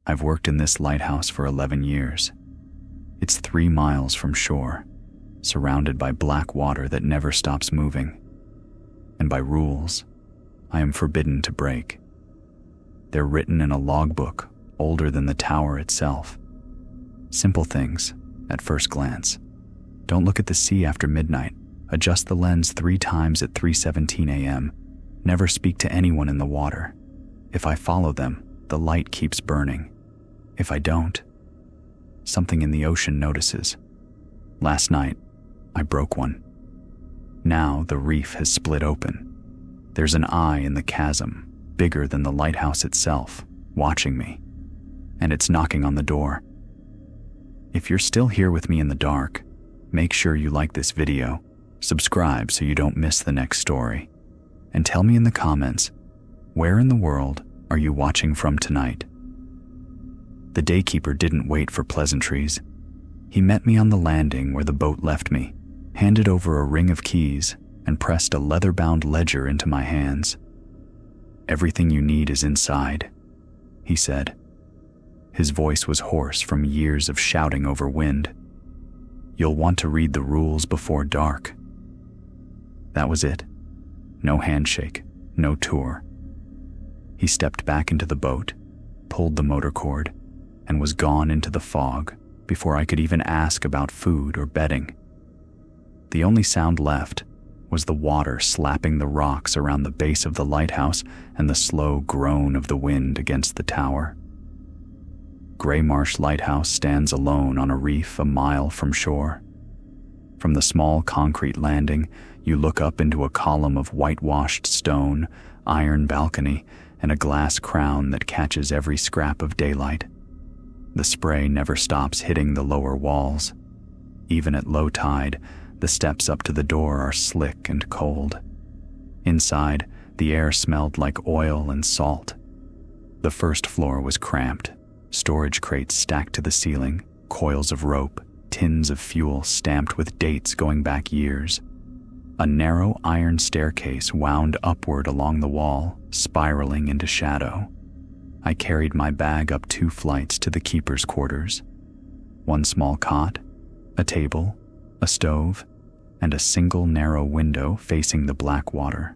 I've worked in this lighthouse for 11 years. It's 3 miles from shore, surrounded by black water that never stops moving. And by rules, I am forbidden to break. They're written in a logbook older than the tower itself. Simple things, at first glance. Don't look at the sea after midnight. Adjust the lens 3 times at 3:17 a.m. Never speak to anyone in the water. If I follow them, the light keeps burning. If I don't, something in the ocean notices. Last night, I broke one. Now the reef has split open. There's an eye in the chasm, bigger than the lighthouse itself, watching me. And it's knocking on the door. If you're still here with me in the dark, make sure you like this video, subscribe so you don't miss the next story, and tell me in the comments, where in the world are you watching from tonight? The daykeeper didn't wait for pleasantries. He met me on the landing where the boat left me, handed over a ring of keys, and pressed a leather-bound ledger into my hands. "Everything you need is inside," he said. His voice was hoarse from years of shouting over wind. "You'll want to read the rules before dark." That was it. No handshake, no tour. He stepped back into the boat, pulled the motor cord, and was gone into the fog before I could even ask about food or bedding. The only sound left was the water slapping the rocks around the base of the lighthouse and the slow groan of the wind against the tower. Gray Marsh Lighthouse stands alone on a reef a mile from shore. From the small concrete landing, you look up into a column of whitewashed stone, iron balcony, and a glass crown that catches every scrap of daylight. The spray never stops hitting the lower walls. Even at low tide, the steps up to the door are slick and cold. Inside, the air smelled like oil and salt. The first floor was cramped. Storage crates stacked to the ceiling, coils of rope, tins of fuel stamped with dates going back years. A narrow iron staircase wound upward along the wall, spiraling into shadow. I carried my bag up 2 flights to the keeper's quarters. 1 small cot, a table, a stove, and a single narrow window facing the black water.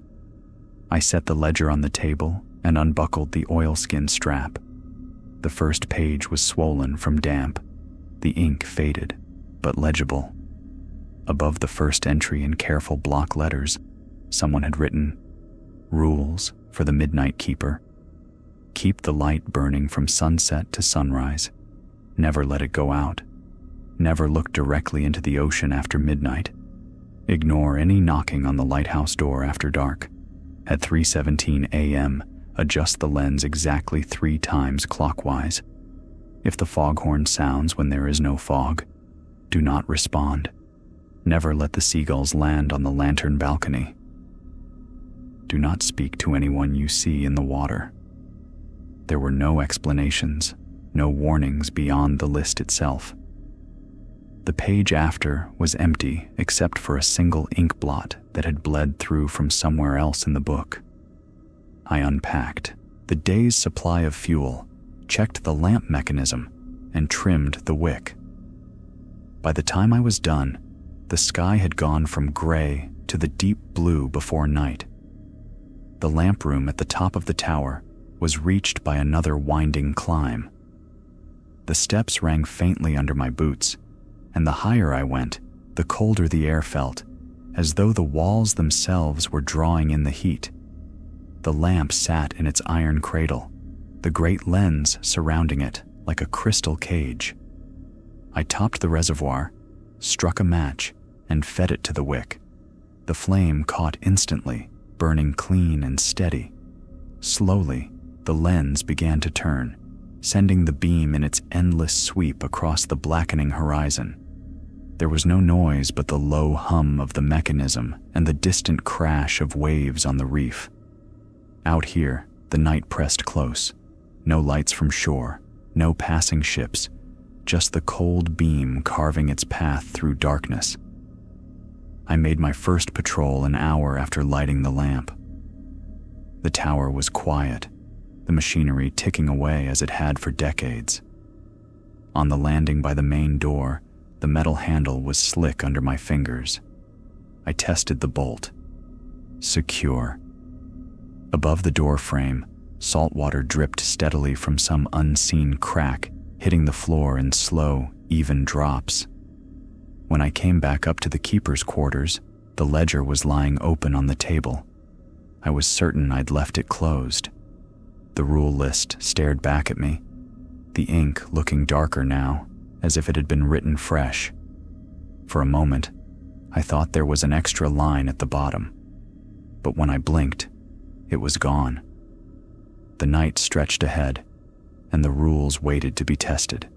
I set the ledger on the table and unbuckled the oilskin strap. The first page was swollen from damp. The ink faded, but legible. Above the first entry in careful block letters, someone had written, "Rules for the Midnight Keeper. Keep the light burning from sunset to sunrise. Never let it go out. Never look directly into the ocean after midnight. Ignore any knocking on the lighthouse door after dark. At 3:17 a.m., adjust the lens exactly 3 times clockwise. If the foghorn sounds when there is no fog, do not respond. Never let the seagulls land on the lantern balcony. Do not speak to anyone you see in the water." There were no explanations, no warnings beyond the list itself. The page after was empty except for a single ink blot that had bled through from somewhere else in the book. I unpacked the day's supply of fuel, checked the lamp mechanism, and trimmed the wick. By the time I was done, the sky had gone from gray to the deep blue before night. The lamp room at the top of the tower was reached by another winding climb. The steps rang faintly under my boots, and the higher I went, the colder the air felt, as though the walls themselves were drawing in the heat. The lamp sat in its iron cradle, the great lens surrounding it like a crystal cage. I topped the reservoir, struck a match, and fed it to the wick. The flame caught instantly, burning clean and steady. Slowly, the lens began to turn, sending the beam in its endless sweep across the blackening horizon. There was no noise but the low hum of the mechanism and the distant crash of waves on the reef. Out here, the night pressed close. No lights from shore, no passing ships, just the cold beam carving its path through darkness. I made my first patrol an hour after lighting the lamp. The tower was quiet. the machinery ticking away as it had for decades. On the landing by the main door, the metal handle was slick under my fingers. I tested the bolt. Secure. Above the door frame, salt water dripped steadily from some unseen crack, hitting the floor in slow, even drops. When I came back up to the keeper's quarters, the ledger was lying open on the table. I was certain I'd left it closed. The rule list stared back at me, the ink looking darker now, as if it had been written fresh. For a moment, I thought there was an extra line at the bottom, but when I blinked, it was gone. The night stretched ahead, and the rules waited to be tested.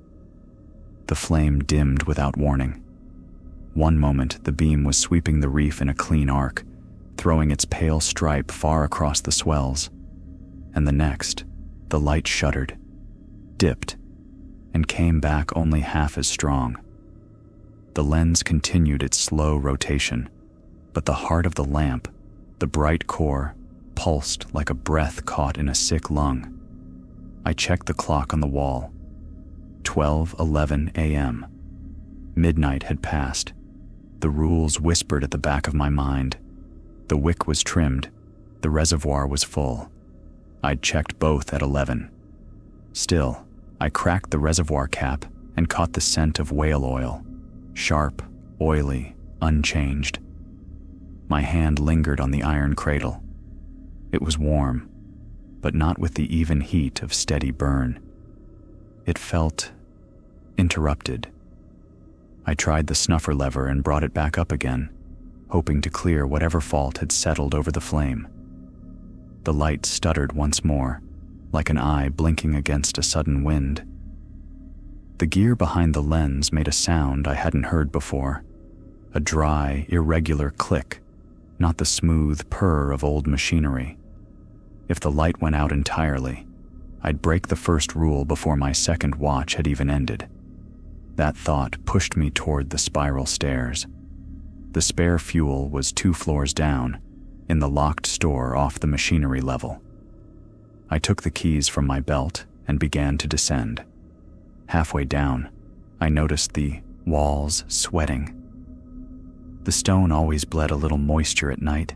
The flame dimmed without warning. One moment, the beam was sweeping the reef in a clean arc, throwing its pale stripe far across the swells, and the next, the light shuddered, dipped, and came back only half as strong. The lens continued its slow rotation, but the heart of the lamp, the bright core, pulsed like a breath caught in a sick lung. I checked the clock on the wall. 12:11 a.m. Midnight had passed. The rules whispered at the back of my mind. The wick was trimmed. The reservoir was full. I'd checked both at 11. Still, I cracked the reservoir cap and caught the scent of whale oil. Sharp, oily, unchanged. My hand lingered on the iron cradle. It was warm, but not with the even heat of steady burn. It felt interrupted. I tried the snuffer lever and brought it back up again, hoping to clear whatever fault had settled over the flame. The light stuttered once more, like an eye blinking against a sudden wind. The gear behind the lens made a sound I hadn't heard before, a dry, irregular click, not the smooth purr of old machinery. If the light went out entirely, I'd break the first rule before my second watch had even ended. That thought pushed me toward the spiral stairs. The spare fuel was 2 floors down, in the locked store off the machinery level. I took the keys from my belt and began to descend. Halfway down, I noticed the walls sweating. The stone always bled a little moisture at night,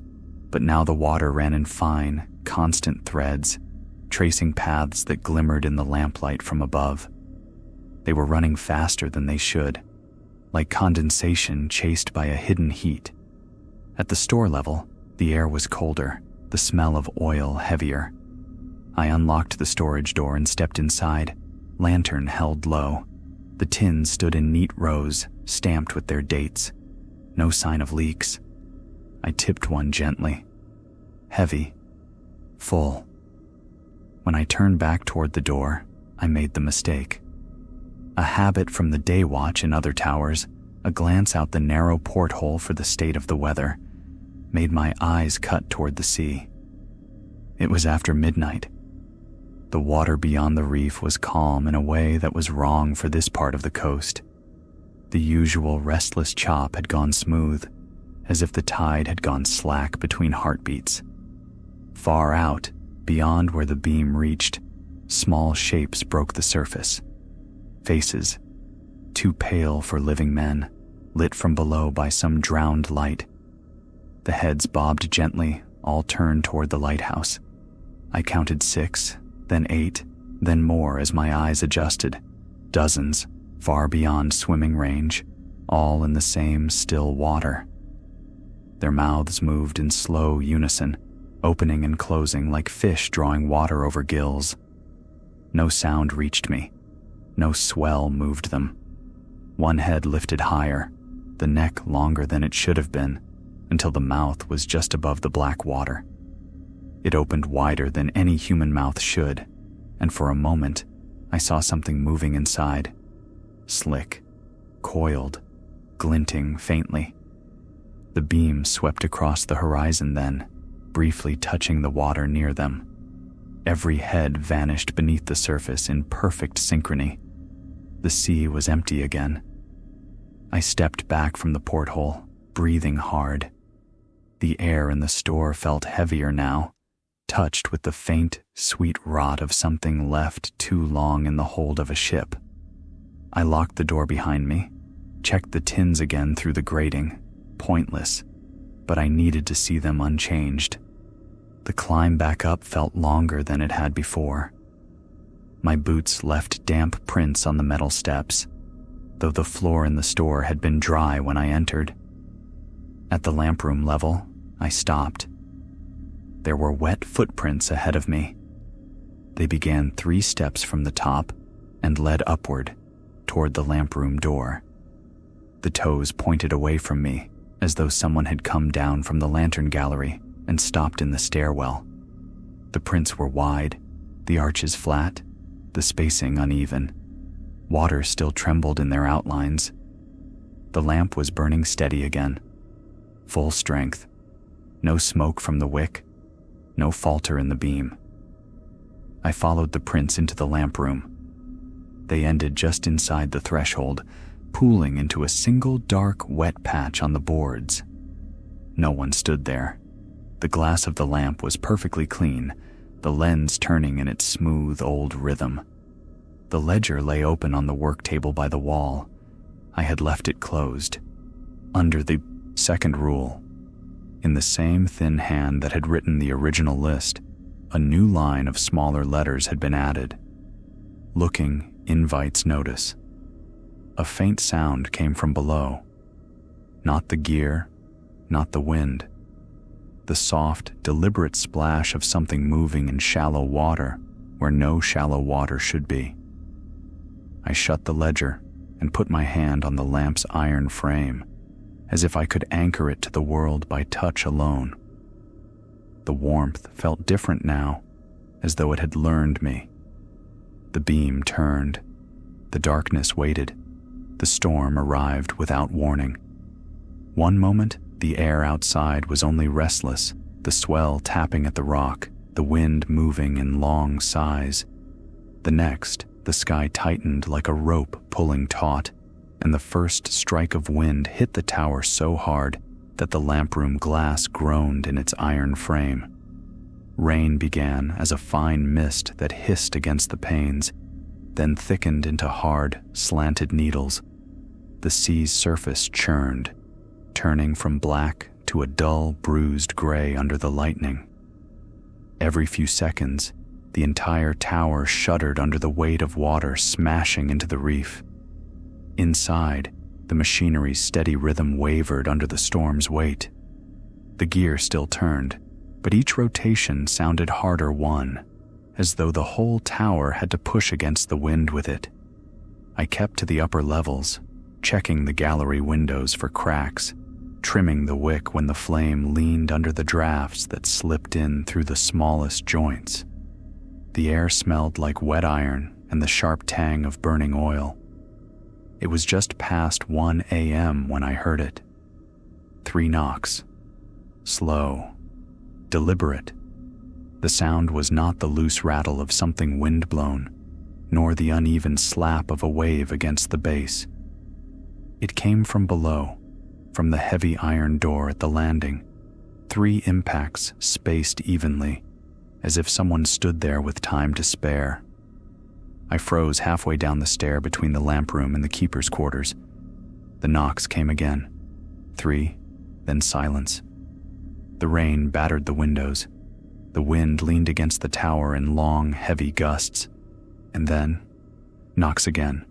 but now the water ran in fine, constant threads, tracing paths that glimmered in the lamplight from above. They were running faster than they should, like condensation chased by a hidden heat. At the store level, the air was colder, the smell of oil heavier. I unlocked the storage door and stepped inside, lantern held low. The tins stood in neat rows, stamped with their dates. No sign of leaks. I tipped one gently. Heavy. Full. When I turned back toward the door, I made the mistake. A habit from the day watch in other towers, a glance out the narrow porthole for the state of the weather, made my eyes cut toward the sea. It was after midnight. The water beyond the reef was calm in a way that was wrong for this part of the coast. The usual restless chop had gone smooth, as if the tide had gone slack between heartbeats. Far out, beyond where the beam reached, small shapes broke the surface. Faces, too pale for living men, lit from below by some drowned light. The heads bobbed gently, all turned toward the lighthouse. I counted 6, then 8, then more as my eyes adjusted. Dozens, far beyond swimming range, all in the same still water. Their mouths moved in slow unison, opening and closing like fish drawing water over gills. No sound reached me. No swell moved them. One head lifted higher, the neck longer than it should have been, until the mouth was just above the black water. It opened wider than any human mouth should, and for a moment, I saw something moving inside. Slick, coiled, glinting faintly. The beam swept across the horizon then, briefly touching the water near them. Every head vanished beneath the surface in perfect synchrony. The sea was empty again. I stepped back from the porthole, breathing hard. The air in the store felt heavier now, touched with the faint, sweet rot of something left too long in the hold of a ship. I locked the door behind me, checked the tins again through the grating. Pointless, but I needed to see them unchanged. The climb back up felt longer than it had before. My boots left damp prints on the metal steps, though the floor in the store had been dry when I entered. At the lamproom level, I stopped. There were wet footprints ahead of me. They began 3 steps from the top and led upward toward the lamproom door. The toes pointed away from me, as though someone had come down from the lantern gallery and stopped in the stairwell. The prints were wide, the arches flat, the spacing uneven. Water still trembled in their outlines. The lamp was burning steady again, full strength. No smoke from the wick, no falter in the beam. I followed the prints into the lamp room. They ended just inside the threshold, pooling into a single dark, wet patch on the boards. No one stood there. The glass of the lamp was perfectly clean, the lens turning in its smooth old rhythm. The ledger lay open on the work table by the wall. I had left it closed. Under the second rule, in the same thin hand that had written the original list, a new line of smaller letters had been added. Looking invites notice. A faint sound came from below. Not the gear, not the wind. The soft, deliberate splash of something moving in shallow water where no shallow water should be. I shut the ledger and put my hand on the lamp's iron frame, as if I could anchor it to the world by touch alone. The warmth felt different now, as though it had learned me. The beam turned. The darkness waited. The storm arrived without warning. One moment, the air outside was only restless, the swell tapping at the rock, the wind moving in long sighs. The next, the sky tightened like a rope pulling taut, and the first strike of wind hit the tower so hard that the lamproom glass groaned in its iron frame. Rain began as a fine mist that hissed against the panes, then thickened into hard, slanted needles. The sea's surface churned, turning from black to a dull, bruised gray under the lightning. Every few seconds, the entire tower shuddered under the weight of water smashing into the reef. Inside, the machinery's steady rhythm wavered under the storm's weight. The gear still turned, but each rotation sounded harder won, as though the whole tower had to push against the wind with it. I kept to the upper levels, checking the gallery windows for cracks, trimming the wick when the flame leaned under the drafts that slipped in through the smallest joints. The air smelled like wet iron and the sharp tang of burning oil. It was just past 1 a.m. when I heard it. 3 knocks. Slow. Deliberate. The sound was not the loose rattle of something windblown, nor the uneven slap of a wave against the base. It came from below, from the heavy iron door at the landing. 3 impacts spaced evenly, as if someone stood there with time to spare. I froze halfway down the stair between the lamp room and the keeper's quarters. The knocks came again. 3, then silence. The rain battered the windows. The wind leaned against the tower in long, heavy gusts. And then, knocks again.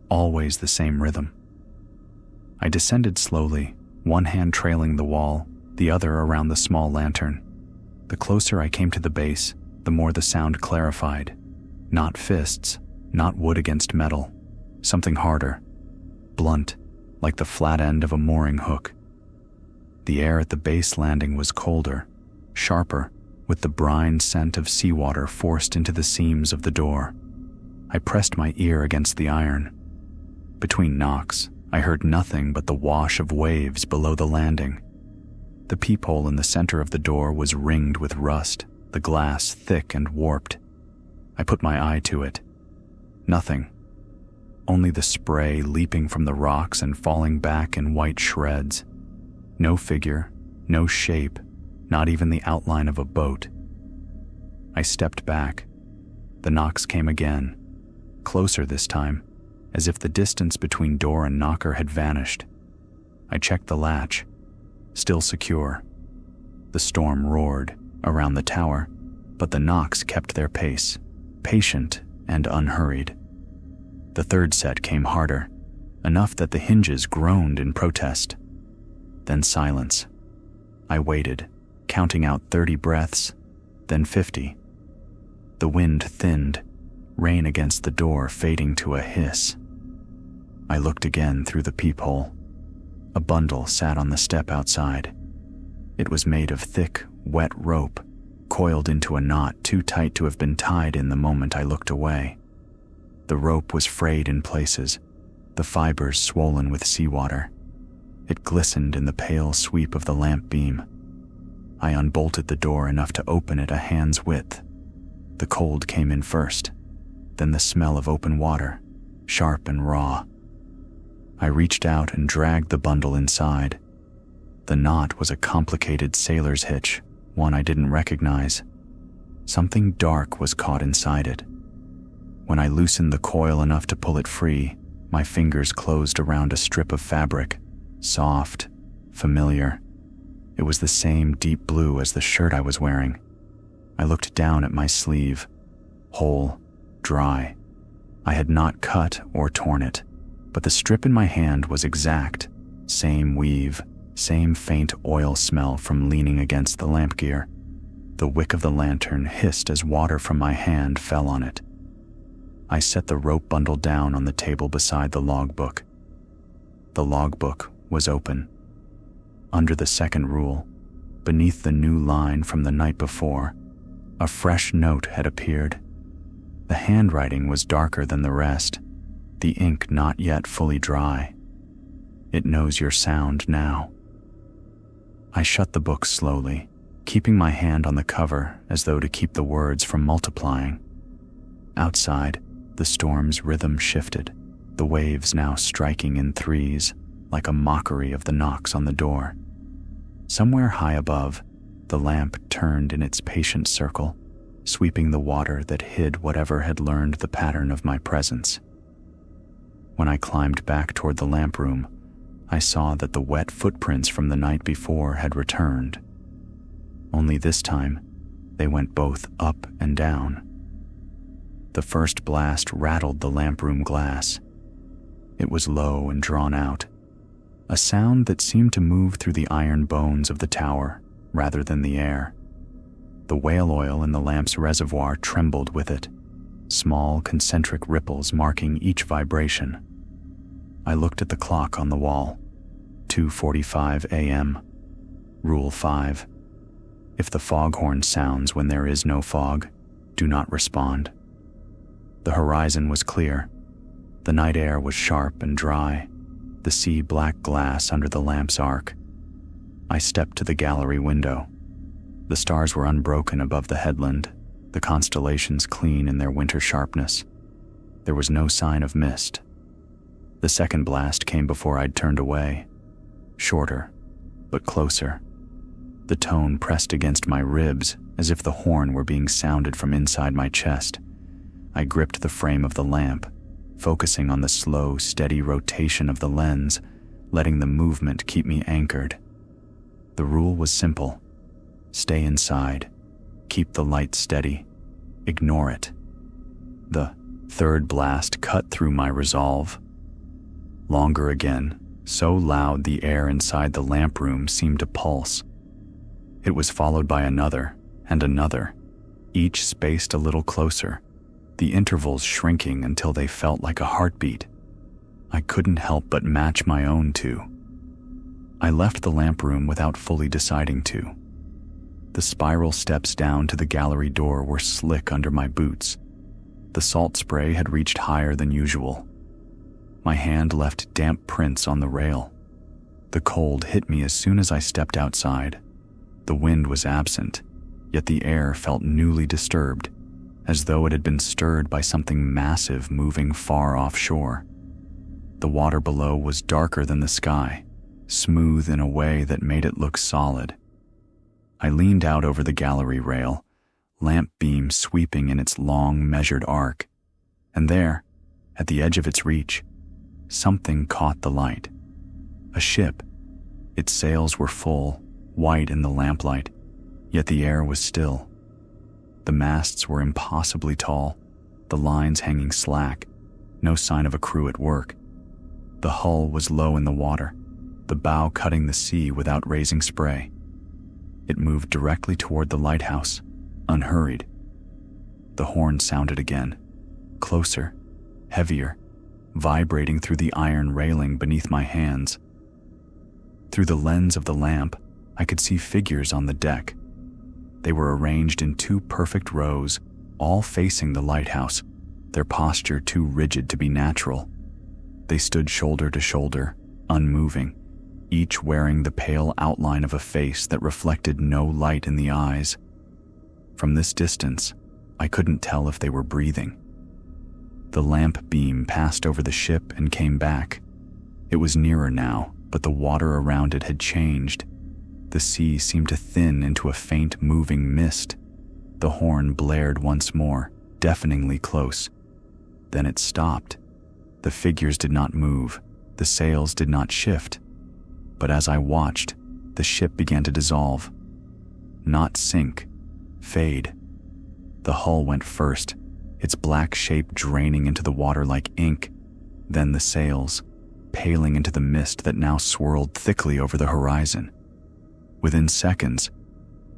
Always the same rhythm. I descended slowly, one hand trailing the wall, the other around the small lantern. The closer I came to the base, the more the sound clarified. Not fists, not wood against metal. Something harder. Blunt, like the flat end of a mooring hook. The air at the base landing was colder, sharper, with the brine scent of seawater forced into the seams of the door. I pressed my ear against the iron. Between knocks, I heard nothing but the wash of waves below the landing. The peephole in the center of the door was ringed with rust, the glass thick and warped. I put my eye to it. Nothing. Only the spray leaping from the rocks and falling back in white shreds. No figure, no shape, not even the outline of a boat. I stepped back. The knocks came again, closer this time, as if the distance between door and knocker had vanished. I checked the latch, still secure. The storm roared around the tower, but the knocks kept their pace, patient and unhurried. The third set came harder, enough that the hinges groaned in protest. Then silence. I waited, counting out 30 breaths, then 50. The wind thinned, rain against the door fading to a hiss. I looked again through the peephole. A bundle sat on the step outside. It was made of thick, wet rope, coiled into a knot too tight to have been tied in the moment I looked away. The rope was frayed in places, the fibers swollen with seawater. It glistened in the pale sweep of the lamp beam. I unbolted the door enough to open it a hand's width. The cold came in first, then the smell of open water, sharp and raw. I reached out and dragged the bundle inside. The knot was a complicated sailor's hitch, one I didn't recognize. Something dark was caught inside it. When I loosened the coil enough to pull it free, my fingers closed around a strip of fabric, soft, familiar. It was the same deep blue as the shirt I was wearing. I looked down at my sleeve, whole, dry. I had not cut or torn it, but the strip in my hand was exact, same weave, same faint oil smell from leaning against the lamp gear. The wick of the lantern hissed as water from my hand fell on it. I set the rope bundle down on the table beside the logbook. The logbook was open. Under the second rule, beneath the new line from the night before, a fresh note had appeared. The handwriting was darker than the rest, the ink not yet fully dry. It knows your sound now. I shut the book slowly, keeping my hand on the cover as though to keep the words from multiplying. Outside, the storm's rhythm shifted, the waves now striking in threes, like a mockery of the knocks on the door. Somewhere high above, the lamp turned in its patient circle, sweeping the water that hid whatever had learned the pattern of my presence. When I climbed back toward the lamp room, I saw that the wet footprints from the night before had returned. Only this time, they went both up and down. The first blast rattled the lamp room glass. It was low and drawn out, a sound that seemed to move through the iron bones of the tower rather than the air. The whale oil in the lamp's reservoir trembled with it, small concentric ripples marking each vibration. I looked at the clock on the wall. 2:45 a.m. Rule 5. If the foghorn sounds when there is no fog, do not respond. The horizon was clear. The night air was sharp and dry, the sea black glass under the lamp's arc. I stepped to the gallery window. The stars were unbroken above the headland, the constellations clean in their winter sharpness. There was no sign of mist. The second blast came before I'd turned away, shorter, but closer. The tone pressed against my ribs as if the horn were being sounded from inside my chest. I gripped the frame of the lamp, focusing on the slow, steady rotation of the lens, letting the movement keep me anchored. The rule was simple. Stay inside. Keep the light steady. Ignore it. The third blast cut through my resolve. Longer again, so loud the air inside the lamp room seemed to pulse. It was followed by another and another, each spaced a little closer, the intervals shrinking until they felt like a heartbeat. I couldn't help but match my own too. I left the lamp room without fully deciding to. The spiral steps down to the gallery door were slick under my boots. The salt spray had reached higher than usual. My hand left damp prints on the rail. The cold hit me as soon as I stepped outside. The wind was absent, yet the air felt newly disturbed, as though it had been stirred by something massive moving far offshore. The water below was darker than the sky, smooth in a way that made it look solid. I leaned out over the gallery rail, lamp beam sweeping in its long, measured arc. And there, at the edge of its reach, something caught the light. A ship. Its sails were full, white in the lamplight, yet the air was still. The masts were impossibly tall, the lines hanging slack, no sign of a crew at work. The hull was low in the water, the bow cutting the sea without raising spray. It moved directly toward the lighthouse, unhurried. The horn sounded again, closer, heavier, vibrating through the iron railing beneath my hands. Through the lens of the lamp, I could see figures on the deck. They were arranged in 2 perfect rows, all facing the lighthouse, their posture too rigid to be natural. They stood shoulder to shoulder, unmoving, each wearing the pale outline of a face that reflected no light in the eyes. From this distance, I couldn't tell if they were breathing. The lamp beam passed over the ship and came back. It was nearer now, but the water around it had changed. The sea seemed to thin into a faint moving mist. The horn blared once more, deafeningly close. Then it stopped. The figures did not move, the sails did not shift. But as I watched, the ship began to dissolve. Not sink, fade. The hull went first, its black shape draining into the water like ink, then the sails, paling into the mist that now swirled thickly over the horizon. Within seconds,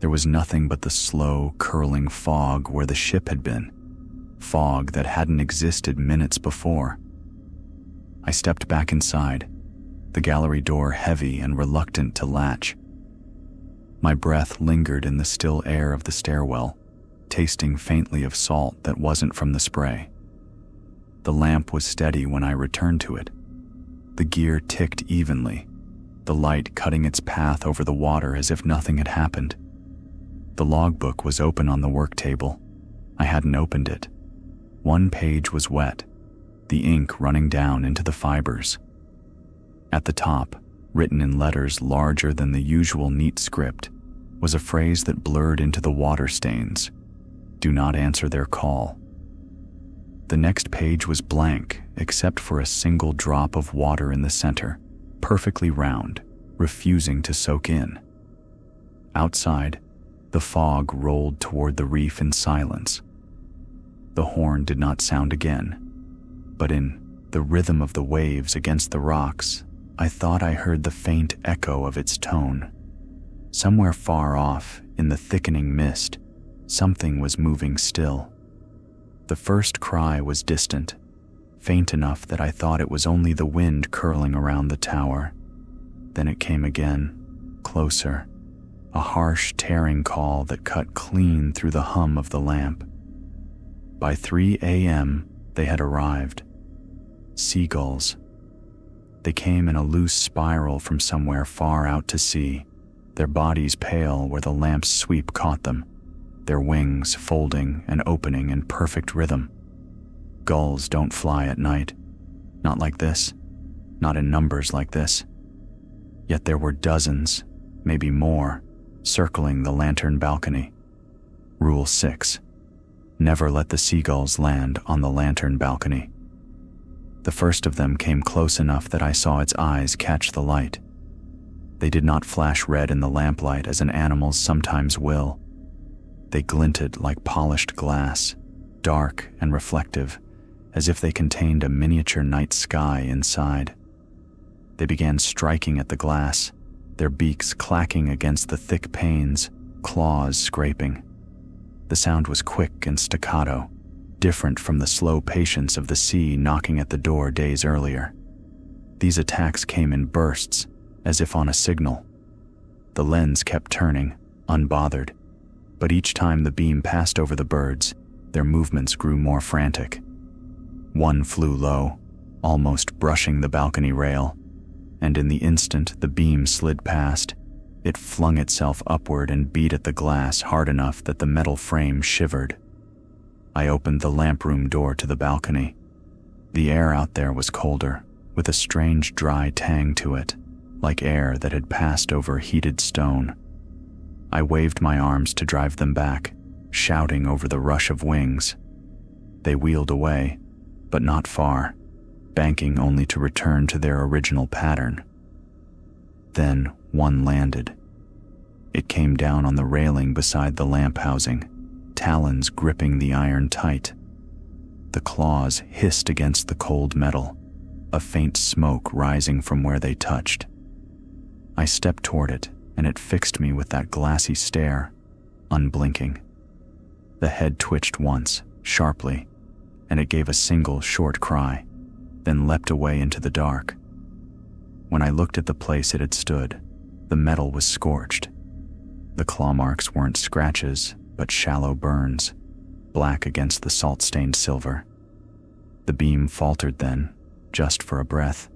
there was nothing but the slow, curling fog where the ship had been, fog that hadn't existed minutes before. I stepped back inside, the gallery door heavy and reluctant to latch. My breath lingered in the still air of the stairwell, tasting faintly of salt that wasn't from the spray. The lamp was steady when I returned to it. The gear ticked evenly, the light cutting its path over the water as if nothing had happened. The logbook was open on the work table. I hadn't opened it. One page was wet, the ink running down into the fibers. At the top, written in letters larger than the usual neat script, was a phrase that blurred into the water stains. Do not answer their call. The next page was blank, except for a single drop of water in the center, perfectly round, refusing to soak in. Outside, the fog rolled toward the reef in silence. The horn did not sound again, but in the rhythm of the waves against the rocks, I thought I heard the faint echo of its tone. Somewhere far off, in the thickening mist, something was moving still. The first cry was distant, faint enough that I thought it was only the wind curling around the tower. Then it came again, closer, a harsh, tearing call that cut clean through the hum of the lamp. By 3 a.m., they had arrived. Seagulls. They came in a loose spiral from somewhere far out to sea, their bodies pale where the lamp's sweep caught them, their wings folding and opening in perfect rhythm. Gulls don't fly at night. Not like this. Not in numbers like this. Yet there were dozens, maybe more, circling the lantern balcony. Rule 6. Never let the seagulls land on the lantern balcony. The first of them came close enough that I saw its eyes catch the light. They did not flash red in the lamplight as an animal's sometimes will. They glinted like polished glass, dark and reflective, as if they contained a miniature night sky inside. They began striking at the glass, their beaks clacking against the thick panes, claws scraping. The sound was quick and staccato, different from the slow patience of the sea knocking at the door days earlier. These attacks came in bursts, as if on a signal. The lens kept turning, unbothered, but each time the beam passed over the birds, their movements grew more frantic. One flew low, almost brushing the balcony rail, and in the instant the beam slid past, it flung itself upward and beat at the glass hard enough that the metal frame shivered. I opened the lamp room door to the balcony. The air out there was colder, with a strange dry tang to it, like air that had passed over heated stone. I waved my arms to drive them back, shouting over the rush of wings. They wheeled away, but not far, banking only to return to their original pattern. Then one landed. It came down on the railing beside the lamp housing, talons gripping the iron tight. The claws hissed against the cold metal, a faint smoke rising from where they touched. I stepped toward it, and it fixed me with that glassy stare, unblinking. The head twitched once, sharply, and it gave a single short cry, then leapt away into the dark. When I looked at the place it had stood, the metal was scorched. The claw marks weren't scratches, but shallow burns, black against the salt-stained silver. The beam faltered then, just for a breath.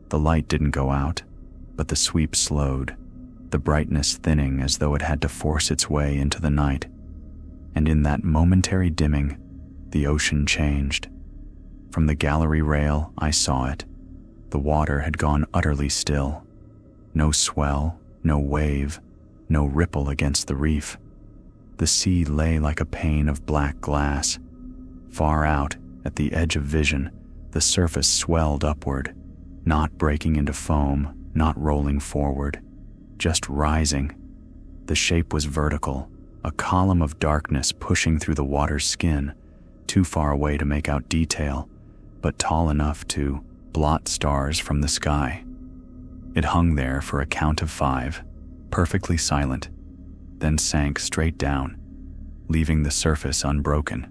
The light didn't go out, but the sweep slowed, the brightness thinning as though it had to force its way into the night. And in that momentary dimming, the ocean changed. From the gallery rail, I saw it. The water had gone utterly still. No swell, no wave, no ripple against the reef. The sea lay like a pane of black glass. Far out, at the edge of vision, the surface swelled upward, not breaking into foam, not rolling forward, just rising. The shape was vertical, a column of darkness pushing through the water's skin, too far away to make out detail, but tall enough to blot stars from the sky. It hung there for a count of 5, perfectly silent, then sank straight down, leaving the surface unbroken.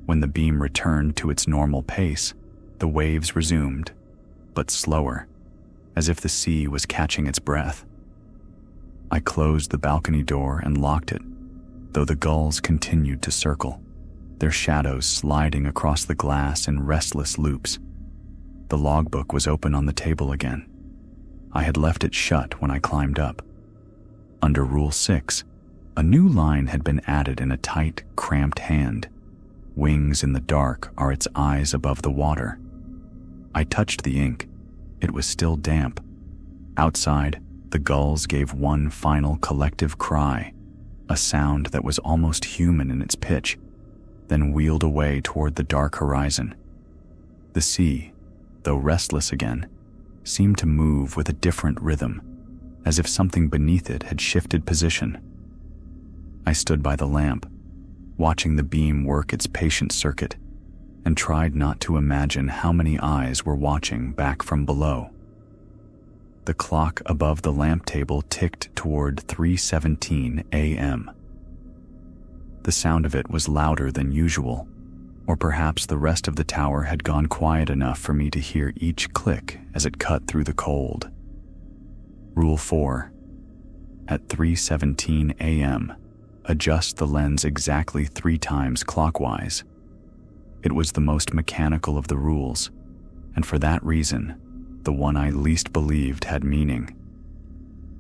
When the beam returned to its normal pace, the waves resumed, but slower, as if the sea was catching its breath. I closed the balcony door and locked it, though the gulls continued to circle, their shadows sliding across the glass in restless loops. The logbook was open on the table again. I had left it shut when I climbed up. Under Rule 6, a new line had been added in a tight, cramped hand. Wings in the dark are its eyes above the water. I touched the ink. It was still damp. Outside, the gulls gave one final collective cry, a sound that was almost human in its pitch, then wheeled away toward the dark horizon. The sea, though restless again, seemed to move with a different rhythm, as if something beneath it had shifted position. I stood by the lamp, watching the beam work its patient circuit, and tried not to imagine how many eyes were watching back from below. The clock above the lamp table ticked toward 3:17 a.m. The sound of it was louder than usual, or perhaps the rest of the tower had gone quiet enough for me to hear each click as it cut through the cold. Rule 4. At 3:17 a.m., adjust the lens exactly 3 times clockwise. It was the most mechanical of the rules, and for that reason, the one I least believed had meaning.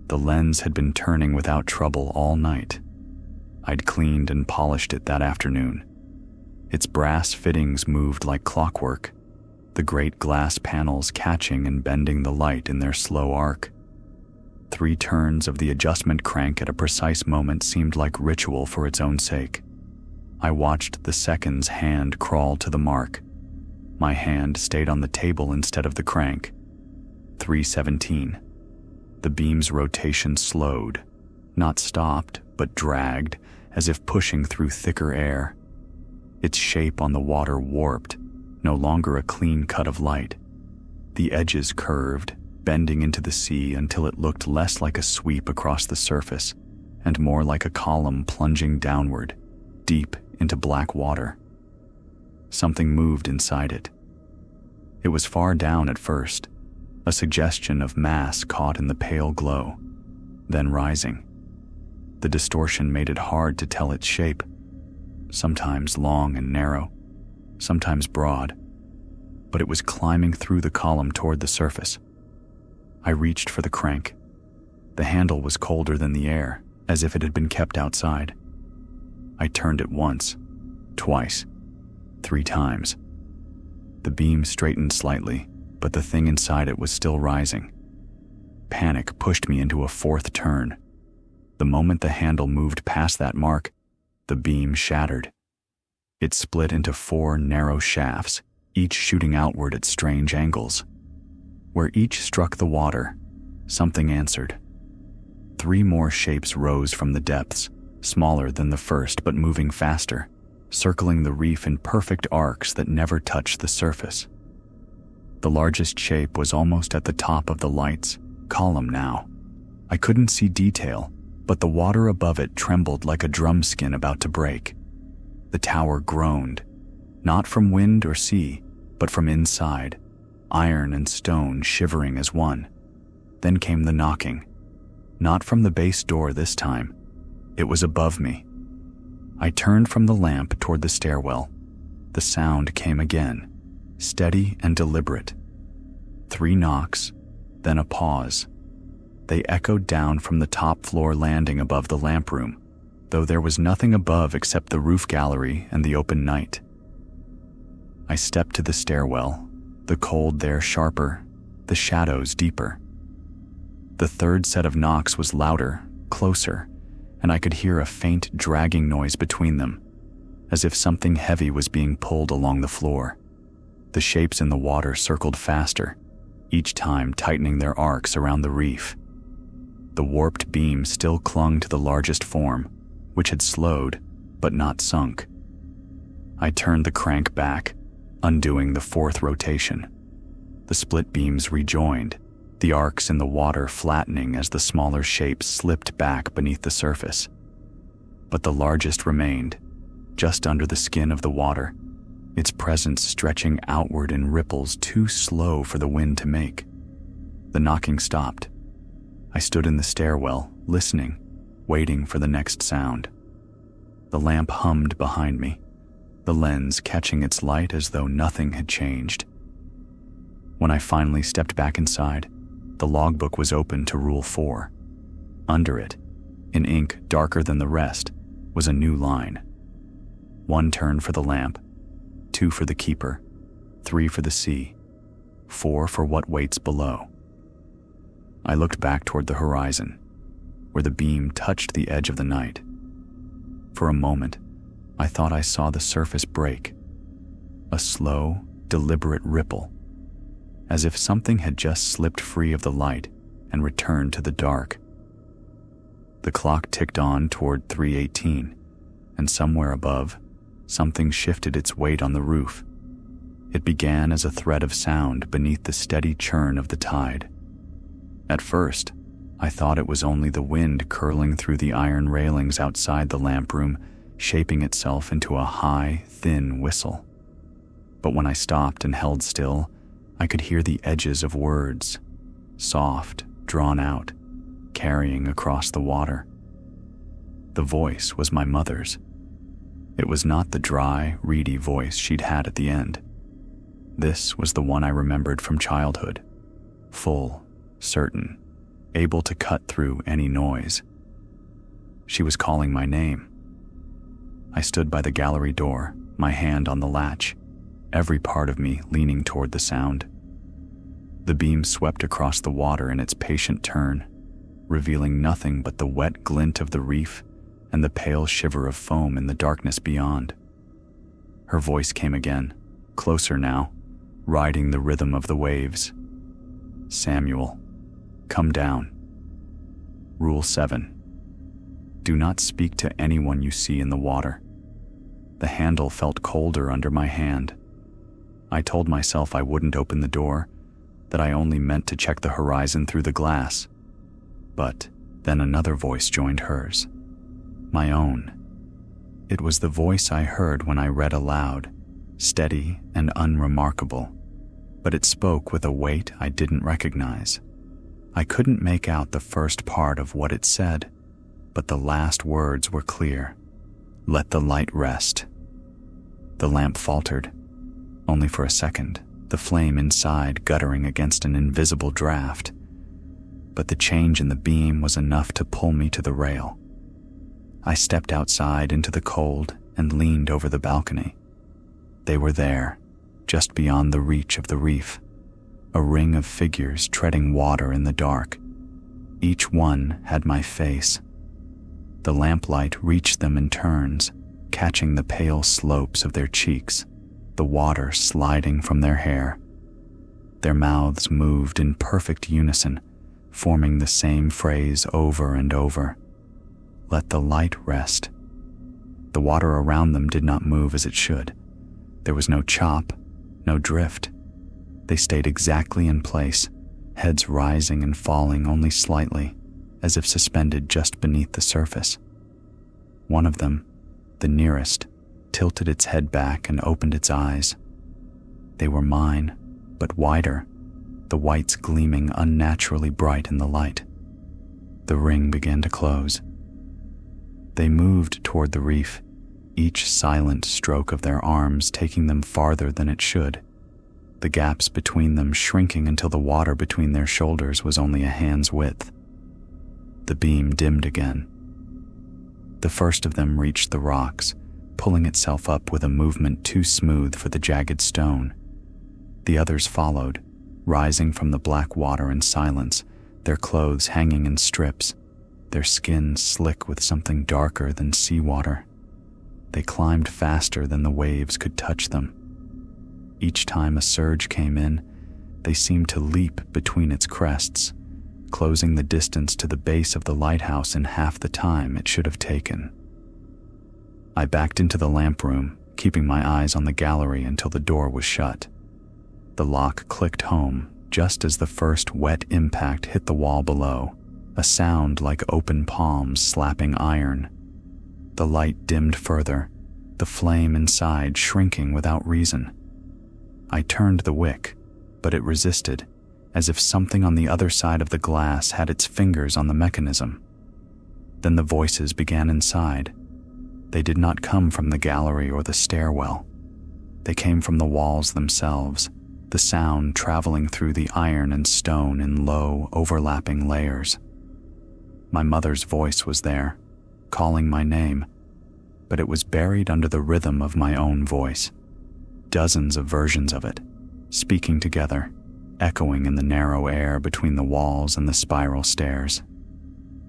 The lens had been turning without trouble all night. I'd cleaned and polished it that afternoon. Its brass fittings moved like clockwork, the great glass panels catching and bending the light in their slow arc. 3 turns of the adjustment crank at a precise moment seemed like ritual for its own sake. I watched the seconds hand crawl to the mark. My hand stayed on the table instead of the crank. 3:17. The beam's rotation slowed, not stopped, but dragged, as if pushing through thicker air. Its shape on the water warped, no longer a clean cut of light. The edges curved, bending into the sea until it looked less like a sweep across the surface and more like a column plunging downward, deep into black water. Something moved inside it. It was far down at first, a suggestion of mass caught in the pale glow, then rising. The distortion made it hard to tell its shape, sometimes long and narrow, sometimes broad, but it was climbing through the column toward the surface. I reached for the crank. The handle was colder than the air, as if it had been kept outside. I turned it once, twice, 3 times. The beam straightened slightly, but the thing inside it was still rising. Panic pushed me into a 4th turn. The moment the handle moved past that mark, the beam shattered. It split into 4 narrow shafts, each shooting outward at strange angles. Where each struck the water, something answered. 3 more shapes rose from the depths, smaller than the first but moving faster, circling the reef in perfect arcs that never touched the surface. The largest shape was almost at the top of the light's column now. I couldn't see detail, but the water above it trembled like a drum skin about to break. The tower groaned, not from wind or sea, but from inside, iron and stone shivering as one. Then came the knocking. Not from the base door this time. It was above me. I turned from the lamp toward the stairwell. The sound came again, steady and deliberate. 3 knocks, then a pause. They echoed down from the top floor landing above the lamp room, though there was nothing above except the roof gallery and the open night. I stepped to the stairwell, the cold there sharper, the shadows deeper. The 3rd set of knocks was louder, closer, and I could hear a faint dragging noise between them, as if something heavy was being pulled along the floor. The shapes in the water circled faster, each time tightening their arcs around the reef. The warped beam still clung to the largest form, which had slowed, but not sunk. I turned the crank back, undoing the 4th rotation. The split beams rejoined, the arcs in the water flattening as the smaller shapes slipped back beneath the surface. But the largest remained, just under the skin of the water, its presence stretching outward in ripples too slow for the wind to make. The knocking stopped. I stood in the stairwell, listening, waiting for the next sound. The lamp hummed behind me, the lens catching its light as though nothing had changed. When I finally stepped back inside, the logbook was open to Rule 4. Under it, in ink darker than the rest, was a new line. 1 turn for the lamp, 2 for the keeper, 3 for the sea, 4 for what waits below. I looked back toward the horizon, where the beam touched the edge of the night. For a moment, I thought I saw the surface break, a slow, deliberate ripple, as if something had just slipped free of the light and returned to the dark. The clock ticked on toward 3:18, and somewhere above, something shifted its weight on the roof. It began as a thread of sound beneath the steady churn of the tide. At first, I thought it was only the wind curling through the iron railings outside the lamp room, shaping itself into a high, thin whistle. But when I stopped and held still, I could hear the edges of words, soft, drawn out, carrying across the water. The voice was my mother's. It was not the dry, reedy voice she'd had at the end. This was the one I remembered from childhood, full, certain, able to cut through any noise. She was calling my name. I stood by the gallery door, my hand on the latch, every part of me leaning toward the sound. The beam swept across the water in its patient turn, revealing nothing but the wet glint of the reef and the pale shiver of foam in the darkness beyond. Her voice came again, closer now, riding the rhythm of the waves. "Samuel, come down. Rule 7. Do not speak to anyone you see in the water." The handle felt colder under my hand. I told myself I wouldn't open the door, that I only meant to check the horizon through the glass. But then another voice joined hers. My own. It was the voice I heard when I read aloud, steady and unremarkable, but it spoke with a weight I didn't recognize. I couldn't make out the first part of what it said, but the last words were clear. "Let the light rest." The lamp faltered, only for a second, the flame inside guttering against an invisible draft. But the change in the beam was enough to pull me to the rail. I stepped outside into the cold and leaned over the balcony. They were there, just beyond the reach of the reef, a ring of figures treading water in the dark. Each one had my face. The lamplight reached them in turns, catching the pale slopes of their cheeks, the water sliding from their hair. Their mouths moved in perfect unison, forming the same phrase over and over. Let the light rest. The water around them did not move as it should. There was no chop, no drift. They stayed exactly in place, heads rising and falling only slightly, as if suspended just beneath the surface. One of them, the nearest, tilted its head back and opened its eyes. They were mine, but wider, the whites gleaming unnaturally bright in the light. The ring began to close. They moved toward the reef, each silent stroke of their arms taking them farther than it should, the gaps between them shrinking until the water between their shoulders was only a hand's width. The beam dimmed again. The first of them reached the rocks, pulling itself up with a movement too smooth for the jagged stone. The others followed, rising from the black water in silence, their clothes hanging in strips, their skin slick with something darker than seawater. They climbed faster than the waves could touch them. Each time a surge came in, they seemed to leap between its crests, closing the distance to the base of the lighthouse in half the time it should have taken. I backed into the lamp room, keeping my eyes on the gallery until the door was shut. The lock clicked home just as the first wet impact hit the wall below, a sound like open palms slapping iron. The light dimmed further, the flame inside shrinking without reason. I turned the wick, but it resisted, as if something on the other side of the glass had its fingers on the mechanism. Then the voices began inside. They did not come from the gallery or the stairwell. They came from the walls themselves, the sound traveling through the iron and stone in low, overlapping layers. My mother's voice was there, calling my name, but it was buried under the rhythm of my own voice. Dozens of versions of it, speaking together, echoing in the narrow air between the walls and the spiral stairs.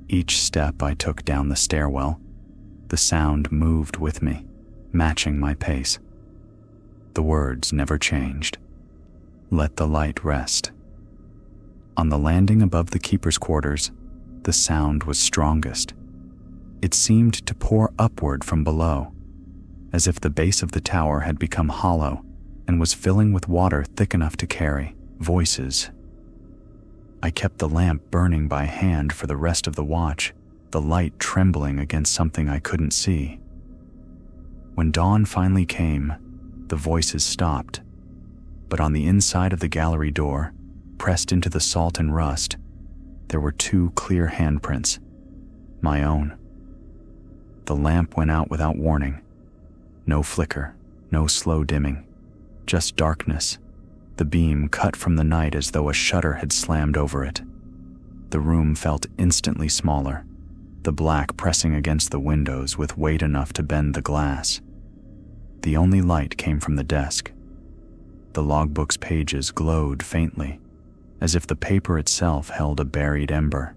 Each step I took down the stairwell, the sound moved with me, matching my pace. The words never changed. Let the light rest. On the landing above the keeper's quarters, the sound was strongest. It seemed to pour upward from below, as if the base of the tower had become hollow and was filling with water thick enough to carry voices. I kept the lamp burning by hand for the rest of the watch, the light trembling against something I couldn't see. When dawn finally came, the voices stopped, but on the inside of the gallery door, pressed into the salt and rust, there were two clear handprints, my own. The lamp went out without warning. No flicker, no slow dimming, just darkness, the beam cut from the night as though a shutter had slammed over it. The room felt instantly smaller, the black pressing against the windows with weight enough to bend the glass. The only light came from the desk. The logbook's pages glowed faintly, as if the paper itself held a buried ember.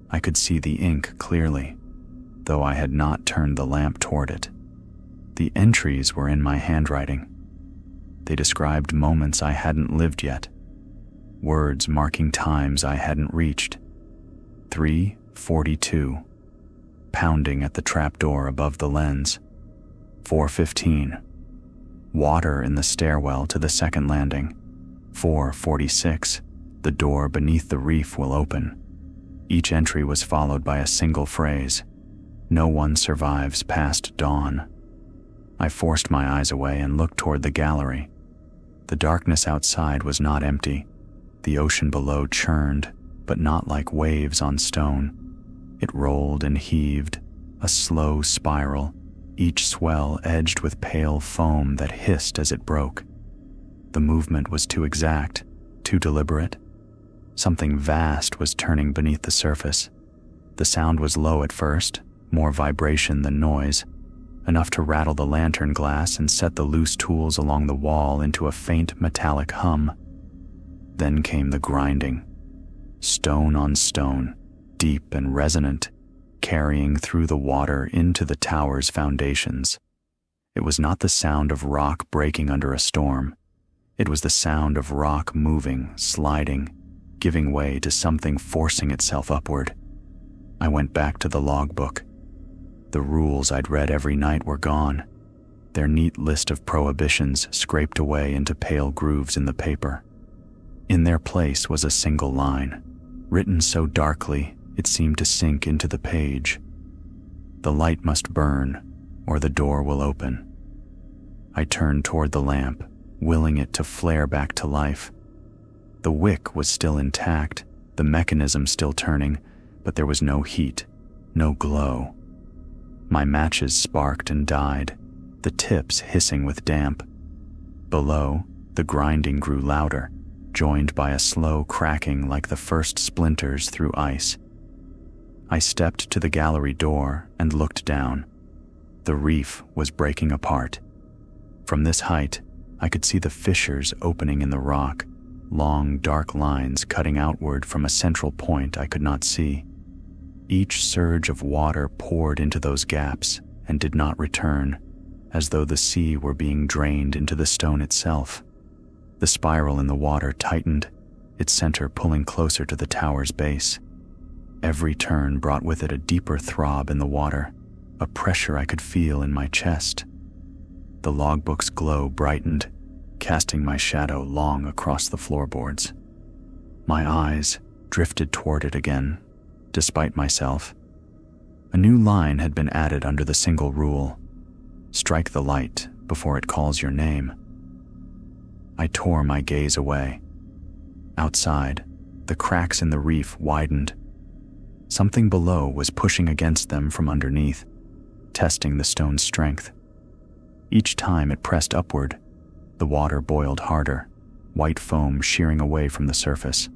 I could see the ink clearly, though I had not turned the lamp toward it. The entries were in my handwriting. They described moments I hadn't lived yet, words marking times I hadn't reached. 3:42, pounding at the trapdoor above the lens. 4:15, water in the stairwell to the second landing. 4:46, the door beneath the reef will open. Each entry was followed by a single phrase, no one survives past dawn. I forced my eyes away and looked toward the gallery. The darkness outside was not empty. The ocean below churned, but not like waves on stone. It rolled and heaved, a slow spiral, each swell edged with pale foam that hissed as it broke. The movement was too exact, too deliberate. Something vast was turning beneath the surface. The sound was low at first, more vibration than noise, enough to rattle the lantern glass and set the loose tools along the wall into a faint metallic hum. Then came the grinding. Stone on stone, deep and resonant, carrying through the water into the tower's foundations. It was not the sound of rock breaking under a storm. It was the sound of rock moving, sliding, giving way to something forcing itself upward. I went back to the logbook. The rules I'd read every night were gone, their neat list of prohibitions scraped away into pale grooves in the paper. In their place was a single line, written so darkly it seemed to sink into the page. The light must burn, or the door will open. I turned toward the lamp, willing it to flare back to life. The wick was still intact, the mechanism still turning, but there was no heat, no glow. My matches sparked and died, the tips hissing with damp. Below, the grinding grew louder, joined by a slow cracking like the first splinters through ice. I stepped to the gallery door and looked down. The reef was breaking apart. From this height, I could see the fissures opening in the rock, long dark lines cutting outward from a central point I could not see. Each surge of water poured into those gaps and did not return, as though the sea were being drained into the stone itself. The spiral in the water tightened, its center pulling closer to the tower's base. Every turn brought with it a deeper throb in the water, a pressure I could feel in my chest. The logbook's glow brightened, casting my shadow long across the floorboards. My eyes drifted toward it again, despite myself. A new line had been added under the single rule: strike the light before it calls your name. I tore my gaze away. Outside, the cracks in the reef widened. Something below was pushing against them from underneath, testing the stone's strength. Each time it pressed upward, the water boiled harder, white foam shearing away from the surface.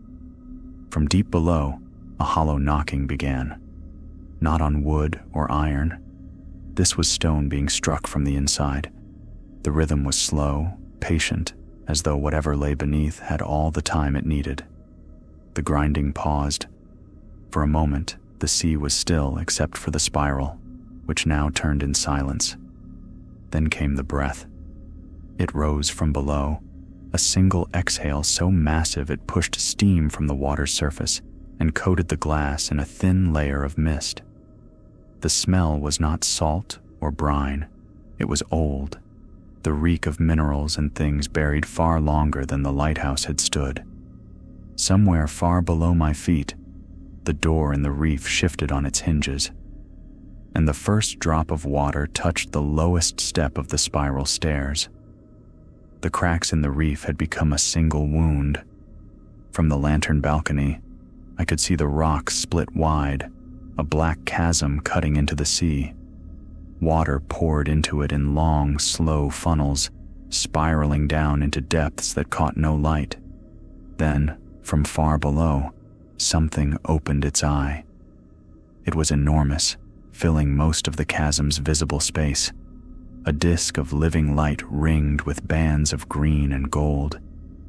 From deep below, a hollow knocking began. Not on wood or iron. This was stone being struck from the inside. The rhythm was slow, patient, as though whatever lay beneath had all the time it needed. The grinding paused. For a moment, the sea was still except for the spiral, which now turned in silence. Then came the breath. It rose from below, a single exhale so massive it pushed steam from the water's surface and coated the glass in a thin layer of mist. The smell was not salt or brine. It was old, the reek of minerals and things buried far longer than the lighthouse had stood. Somewhere far below my feet, the door in the reef shifted on its hinges, and the first drop of water touched the lowest step of the spiral stairs. The cracks in the reef had become a single wound. From the lantern balcony, I could see the rock split wide, a black chasm cutting into the sea. Water poured into it in long, slow funnels, spiraling down into depths that caught no light. Then, from far below, something opened its eye. It was enormous, filling most of the chasm's visible space. A disk of living light ringed with bands of green and gold,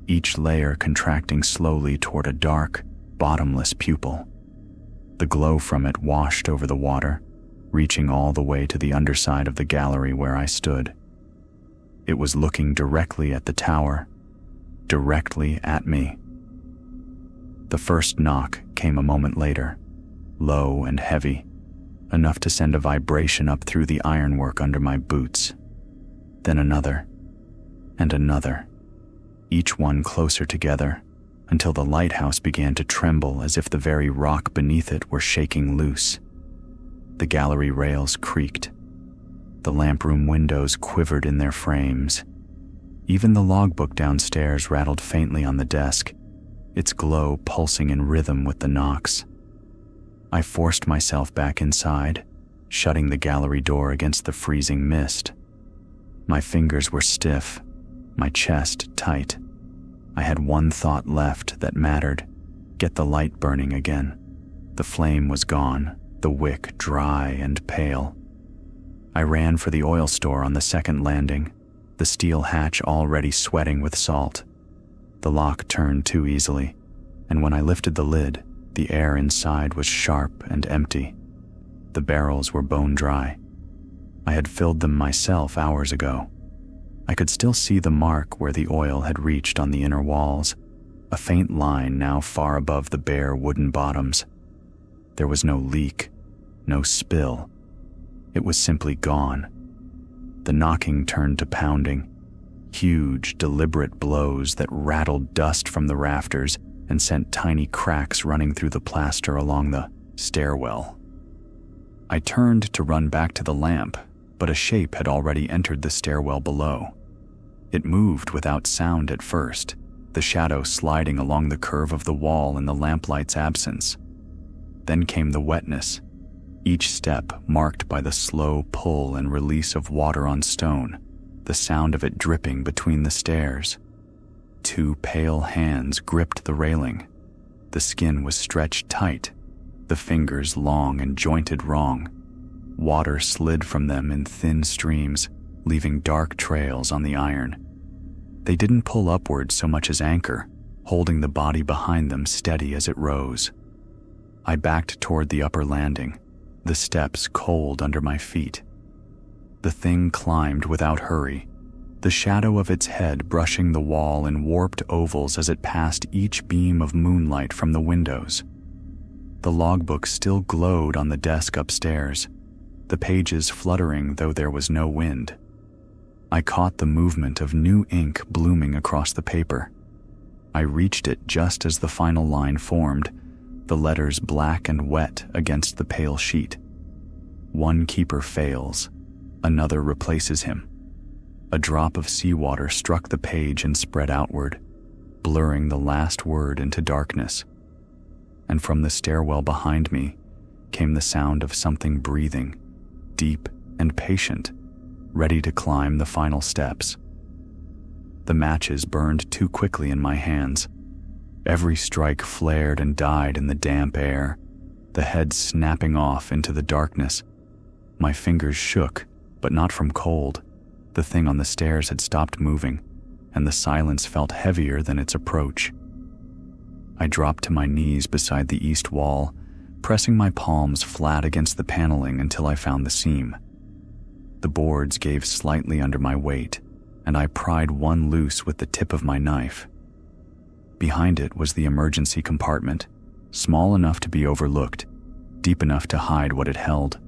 each layer contracting slowly toward a dark, bottomless pupil. The glow from it washed over the water, reaching all the way to the underside of the gallery where I stood. It was looking directly at the tower, directly at me. The first knock came a moment later, low and heavy, enough to send a vibration up through the ironwork under my boots. Then another, and another, each one closer together, until the lighthouse began to tremble as if the very rock beneath it were shaking loose. The gallery rails creaked. The lamp-room windows quivered in their frames. Even the logbook downstairs rattled faintly on the desk, its glow pulsing in rhythm with the knocks. I forced myself back inside, shutting the gallery door against the freezing mist. My fingers were stiff, my chest tight. I had one thought left that mattered: get the light burning again. The flame was gone, the wick dry and pale. I ran for the oil store on the second landing, the steel hatch already sweating with salt. The lock turned too easily, and when I lifted the lid, the air inside was sharp and empty. The barrels were bone dry. I had filled them myself hours ago. I could still see the mark where the oil had reached on the inner walls, a faint line now far above the bare wooden bottoms. There was no leak, no spill. It was simply gone. The knocking turned to pounding, huge, deliberate blows that rattled dust from the rafters and sent tiny cracks running through the plaster along the stairwell. I turned to run back to the lamp, but a shape had already entered the stairwell below. It moved without sound at first, the shadow sliding along the curve of the wall in the lamplight's absence. Then came the wetness, each step marked by the slow pull and release of water on stone, the sound of it dripping between the stairs. Two pale hands gripped the railing. The skin was stretched tight, the fingers long and jointed wrong. Water slid from them in thin streams, leaving dark trails on the iron. They didn't pull upward so much as anchor, holding the body behind them steady as it rose. I backed toward the upper landing, the steps cold under my feet. The thing climbed without hurry, the shadow of its head brushing the wall in warped ovals as it passed each beam of moonlight from the windows. The logbook still glowed on the desk upstairs, the pages fluttering though there was no wind. I caught the movement of new ink blooming across the paper. I reached it just as the final line formed, the letters black and wet against the pale sheet. One keeper fails, another replaces him. A drop of seawater struck the page and spread outward, blurring the last word into darkness. And from the stairwell behind me came the sound of something breathing, deep and patient, ready to climb the final steps. The matches burned too quickly in my hands. Every strike flared and died in the damp air, the head snapping off into the darkness. My fingers shook, but not from cold. The thing on the stairs had stopped moving, and the silence felt heavier than its approach. I dropped to my knees beside the east wall, pressing my palms flat against the paneling until I found the seam. The boards gave slightly under my weight, and I pried one loose with the tip of my knife. Behind it was the emergency compartment, small enough to be overlooked, deep enough to hide what it held.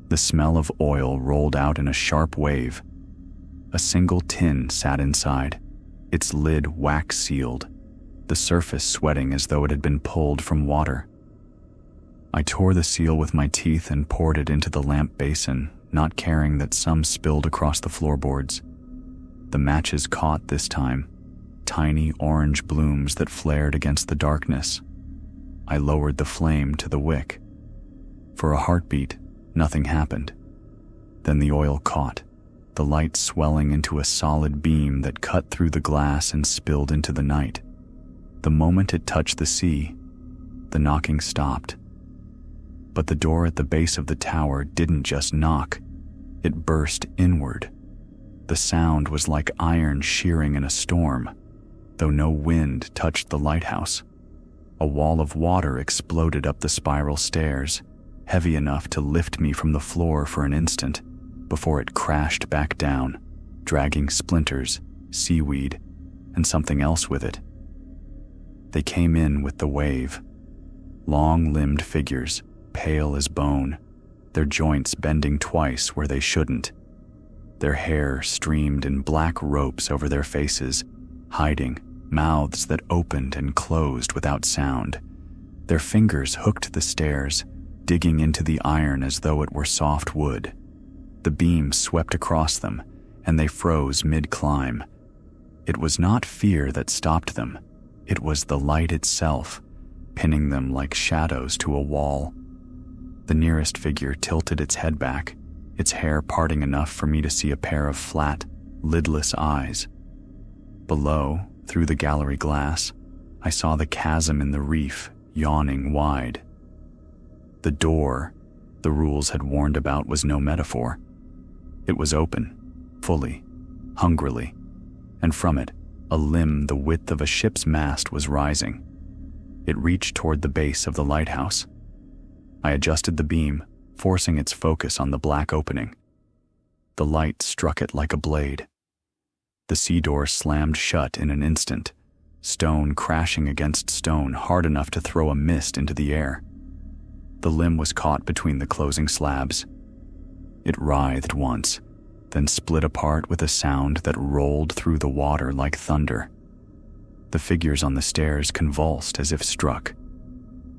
The smell of oil rolled out in a sharp wave. A single tin sat inside, its lid wax-sealed, the surface sweating as though it had been pulled from water. I tore the seal with my teeth and poured it into the lamp basin, not caring that some spilled across the floorboards. The matches caught this time, tiny orange blooms that flared against the darkness. I lowered the flame to the wick. For a heartbeat, nothing happened. Then the oil caught, the light swelling into a solid beam that cut through the glass and spilled into the night. The moment it touched the sea, the knocking stopped. But the door at the base of the tower didn't just knock, it burst inward. The sound was like iron shearing in a storm, though no wind touched the lighthouse. A wall of water exploded up the spiral stairs, heavy enough to lift me from the floor for an instant, before it crashed back down, dragging splinters, seaweed, and something else with it. They came in with the wave. Long-limbed figures, pale as bone, their joints bending twice where they shouldn't. Their hair streamed in black ropes over their faces, hiding mouths that opened and closed without sound. Their fingers hooked the stairs, digging into the iron as though it were soft wood. The beam swept across them, and they froze mid-climb. It was not fear that stopped them. It was the light itself, pinning them like shadows to a wall. The nearest figure tilted its head back, its hair parting enough for me to see a pair of flat, lidless eyes. Below, through the gallery glass, I saw the chasm in the reef yawning wide. The door the rules had warned about was no metaphor. It was open, fully, hungrily, and from it, a limb the width of a ship's mast was rising. It reached toward the base of the lighthouse. I adjusted the beam, forcing its focus on the black opening. The light struck it like a blade. The sea door slammed shut in an instant, stone crashing against stone hard enough to throw a mist into the air. The limb was caught between the closing slabs. It writhed once, then split apart with a sound that rolled through the water like thunder. The figures on the stairs convulsed as if struck.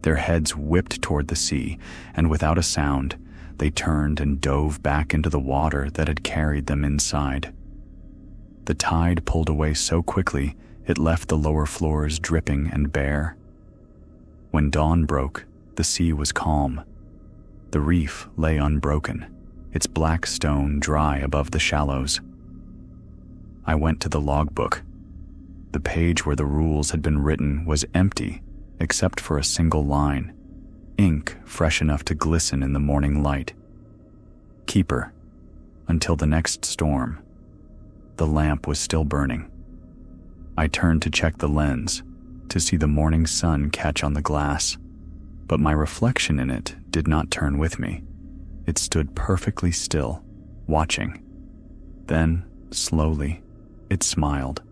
Their heads whipped toward the sea, and without a sound, they turned and dove back into the water that had carried them inside. The tide pulled away so quickly, it left the lower floors dripping and bare. When dawn broke, the sea was calm. The reef lay unbroken, its black stone dry above the shallows. I went to the logbook. The page where the rules had been written was empty, except for a single line, ink fresh enough to glisten in the morning light. Keeper, until the next storm. The lamp was still burning. I turned to check the lens, to see the morning sun catch on the glass, but my reflection in it did not turn with me. It stood perfectly still, watching. Then, slowly, it smiled,